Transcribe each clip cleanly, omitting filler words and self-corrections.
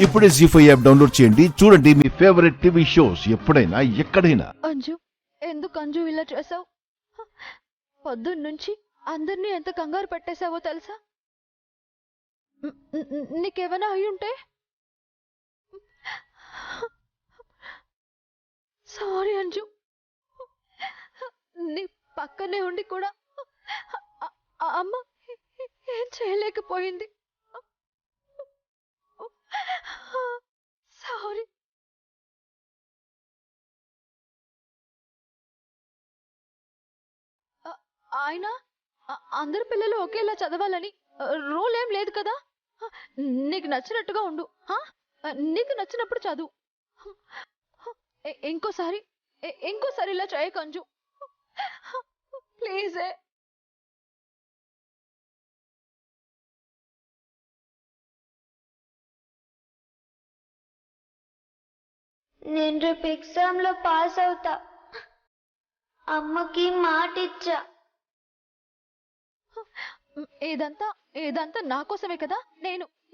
ఇప్పుడే జీ5 app download చేయండి. చూడండి మీ ఫేవరెట్ టీవీ షోస్ ఎప్పుడైనా ఎక్కడైనా. అంజు, ఎందుకు అంజు ఇలా చేసావు? పొద్దున్నుంచి అందరినీ ఎంత కంగారు పెట్టేశావో తెలుసా? నీకేమైనా అయ్యుంటే? సారీ అంజు, నీ పక్కనే ఉండి కూడా అమ్మ ఏం చేయలేకపోయింది. సారీ. ఆయన అందరి పిల్లలు ఒకేలా చదవాలని రూల్ ఏం లేదు కదా. నీకు నచ్చినట్టుగా ఉండు, నీకు నచ్చినప్పుడు చదువు. ఇంకోసారి ఇలా చేయకంజు, ప్లీజ్. నేను రేపు ఎగ్జామ్లో పాస్ అవుతా. అమ్మకి మాట ఇచ్చా. ఇదంతా నా కోసమే కదా.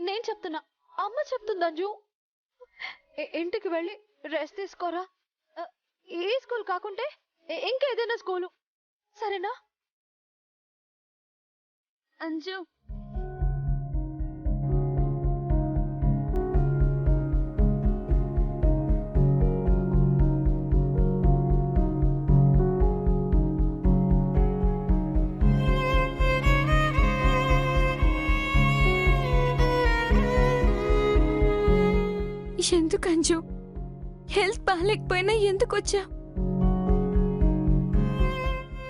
నేను చెప్తున్నా, అమ్మ చెప్తుంది అంజు. ఇంటికి వెళ్ళి రెస్ట్ తీసుకోరా. ఈ స్కూల్ కాకుంటే ఇంకేదైనా స్కూలు, సరేనా అంజు? ఎందుకు అంజు, హెల్త్ బాగాలేకపోయినా ఎందుకు వచ్చా?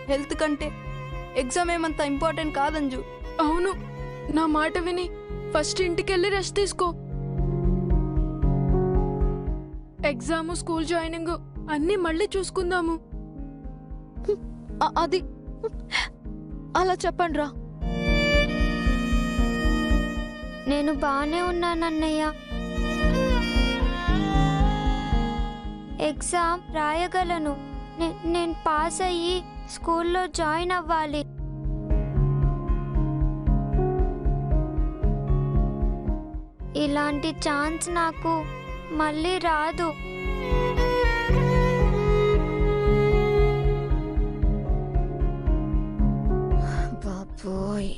హెల్త్ కంటే ఎగ్జామ్ ఏమంత ఇంపార్టెంట్ కాదంజు. అవును, నా మాట విని ఫస్ట్ ఇంటికెళ్ళి రెస్ట్ తీసుకో. ఎగ్జాము, స్కూల్ జాయినింగ్ అన్నీ మళ్ళీ చూసుకుందాము. అది అలా చెప్పండి రా. నేను బానే ఉన్నానన్నయ్య. ఎగ్జామ్ రాయగలను. నేను పాస్ అయ్యి స్కూల్లో జాయిన్ అవ్వాలి. ఇలాంటి ఛాన్స్ నాకు మళ్ళీ రాదు. బాబోయ్,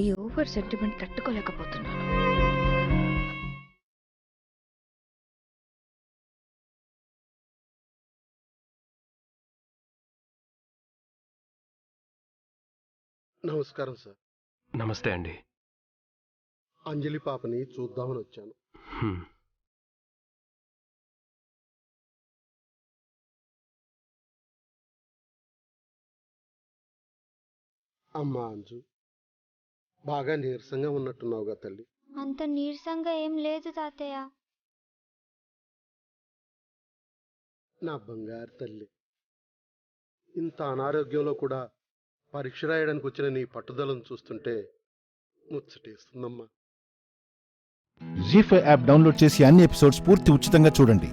ఈ ఓవర్ సెంటిమెంట్ తట్టుకోలేకపోతున్నాను. నమస్కారం సార్. నమస్తే అండి. అంజలి పాపని చూద్దామని వచ్చాను. అమ్మా అంజు, బాగా నీరసంగా ఉన్నట్టున్నావుగా తల్లి. అంత నీరసంగా ఏం లేదు తాతయ్య. నా బంగారు తల్లి, ఇంత అనారోగ్యంలో కూడా పరీక్ష రాయడానికి వచ్చిన నీ పట్టుదలను చూస్తుంటే ముచ్చటేస్తుందమ్మా. జీ5 యాప్ డౌన్లోడ్ చేసి అన్ని ఎపిసోడ్స్ పూర్తి ఉచితంగా చూడండి.